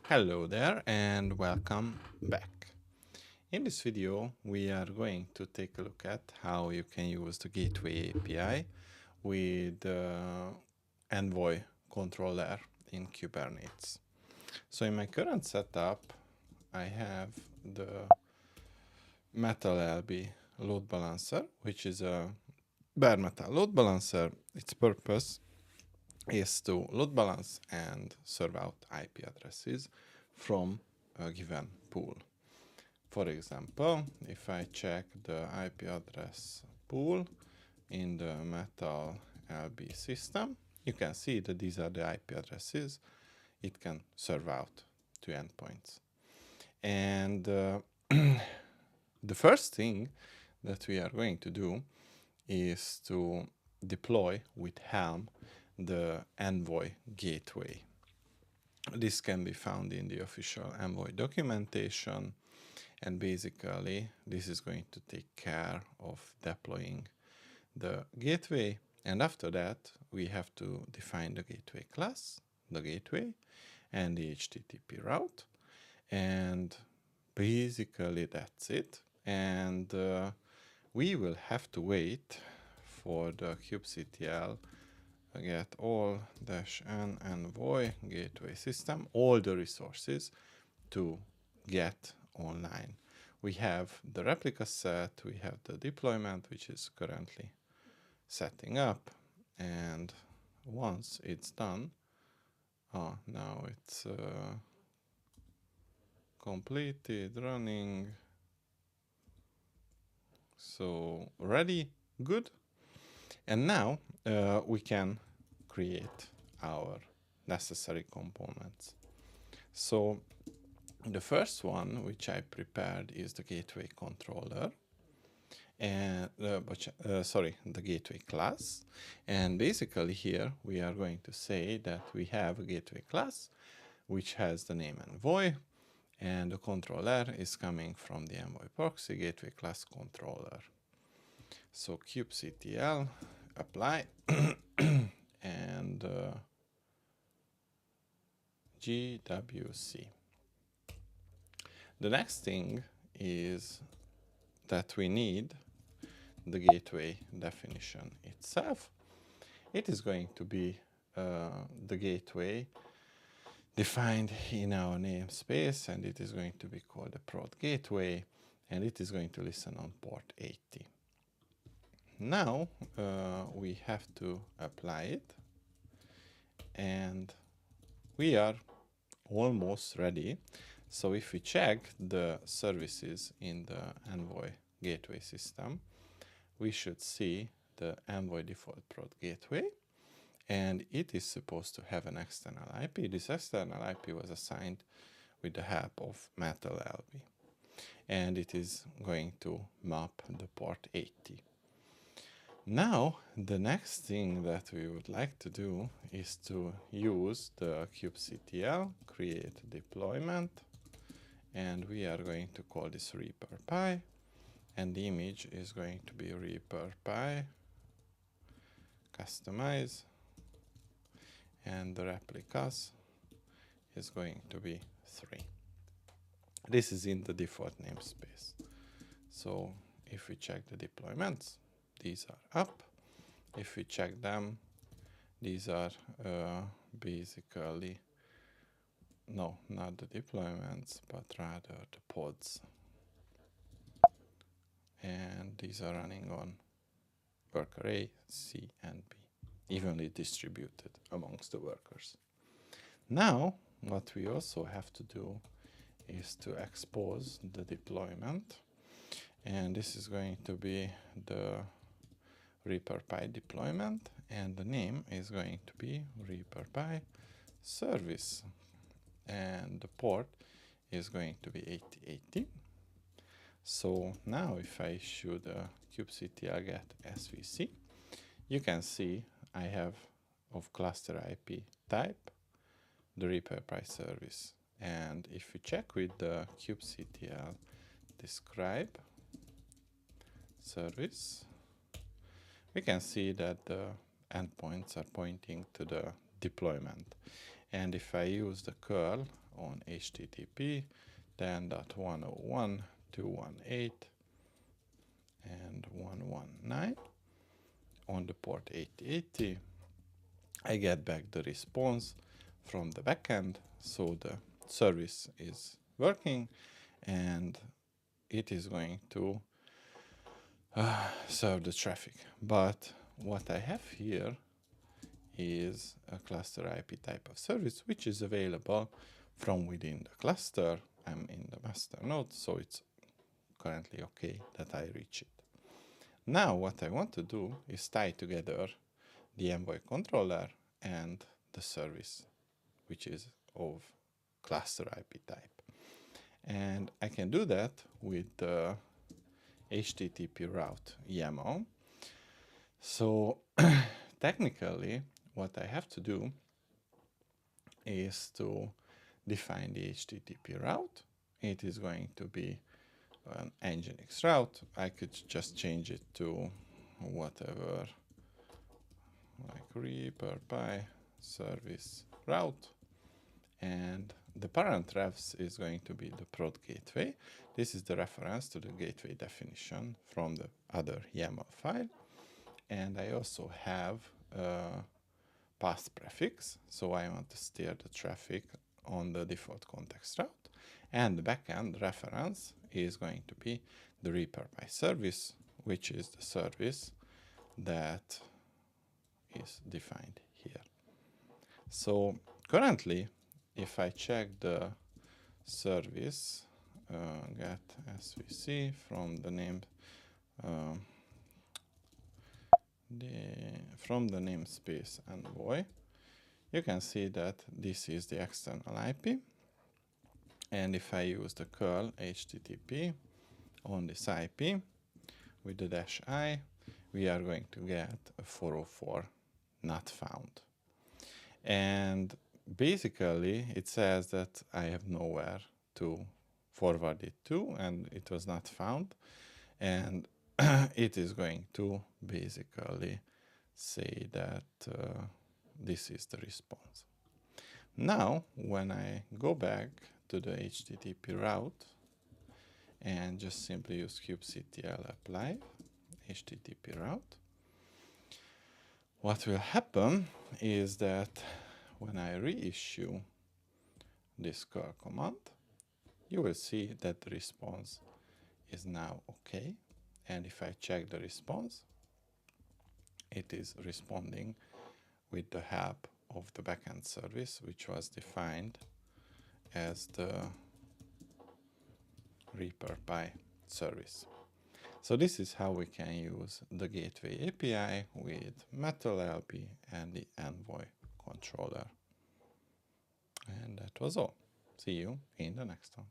Hello there and welcome back. In this video, we are going to take a look at how you can use the Gateway API with the Envoy controller in Kubernetes. So in my current setup, I have the Metallb load balancer, which is a bare metal load balancer. Its purpose is to load balance and serve out IP addresses from a given pool. For example, if I check the IP address pool in the Metallb system, you can see that these are the IP addresses it can serve out to endpoints. And the first thing that we are going to do is to deploy with Helm the Envoy gateway. This can be found in the official Envoy documentation, and basically this is going to take care of deploying the gateway. And after that, we have to define the gateway class, the gateway, and the HTTP route. And basically that's it. And we will have to wait for the kubectl get all -n envoy gateway system, all the resources to get online. We have the replica set, we have the deployment, which is currently setting up, and once it's done, now it's completed, running, so ready, good. And now we can create our necessary components. So the first one which I prepared is the gateway controller, and the gateway class. And basically here we are going to say that we have a gateway class which has the name Envoy, and the controller is coming from the Envoy proxy gateway class controller. So kubectl apply and gwc. The next thing is that we need the gateway definition itself. It is going to be the gateway defined in our namespace, and it is going to be called the prod gateway, and it is going to listen on port 80. Now we have to apply it, and we are almost ready. So if we check the services in the Envoy gateway system, we should see the Envoy default prod gateway, and it is supposed to have an external IP. This external IP was assigned with the help of Metallb, and it is going to map the port 80. Now, the next thing that we would like to do is to use the kubectl create deployment, and we are going to call this reaper.py, and the image is going to be reaper.py customize, and the replicas is going to be 3. This is in the default namespace. So if we check the deployments, these are up. If we check them, these are basically, no, not the deployments, but rather the pods. And these are running on worker A, C, and B, evenly distributed amongst the workers. Now, what we also have to do is to expose the deployment, and this is going to be the reaper.py deployment, and the name is going to be reaper.py service, and the port is going to be 8080. So now if I issue the kubectl get svc, you can see I have of cluster IP type the reaper.py service, and if we check with the kubectl describe service, we can see that the endpoints are pointing to the deployment. And if I use the curl on HTTP 10.101.218 and 119 on the port 8080. I get back the response from the backend, so the service is working and it is going to serve the traffic. But what I have here is a cluster IP type of service, which is available from within the cluster. I'm in the master node, so it's currently okay that I reach it. Now what I want to do is tie together the Envoy controller and the service, which is of cluster IP type. And I can do that with the HTTP route YAML. So technically, what I have to do is to define the HTTP route. It is going to be an Nginx route. I could just change it to whatever, like ReaperPy service route. And the parent refs is going to be the prod gateway. This is the reference to the gateway definition from the other YAML file. And I also have a path prefix, so I want to steer the traffic on the default context route. And the backend reference is going to be the ReaperPy service, which is the service that is defined here. So currently, if I check the service get svc from the name from the namespace Envoy, you can see that this is the external IP. And if I use the curl HTTP on this IP with the -i, we are going to get a 404 not found. And basically, it says that I have nowhere to forward it to, and it was not found. And it is going to basically say that this is the response. Now, when I go back to the HTTP route and just simply use kubectl apply HTTP route, what will happen is that when I reissue this curl command, you will see that the response is now okay. And if I check the response, it is responding with the help of the backend service, which was defined as the ReaperPy service. So this is how we can use the Gateway API with Metallb and the Envoy controller. And that was all. See you in the next one.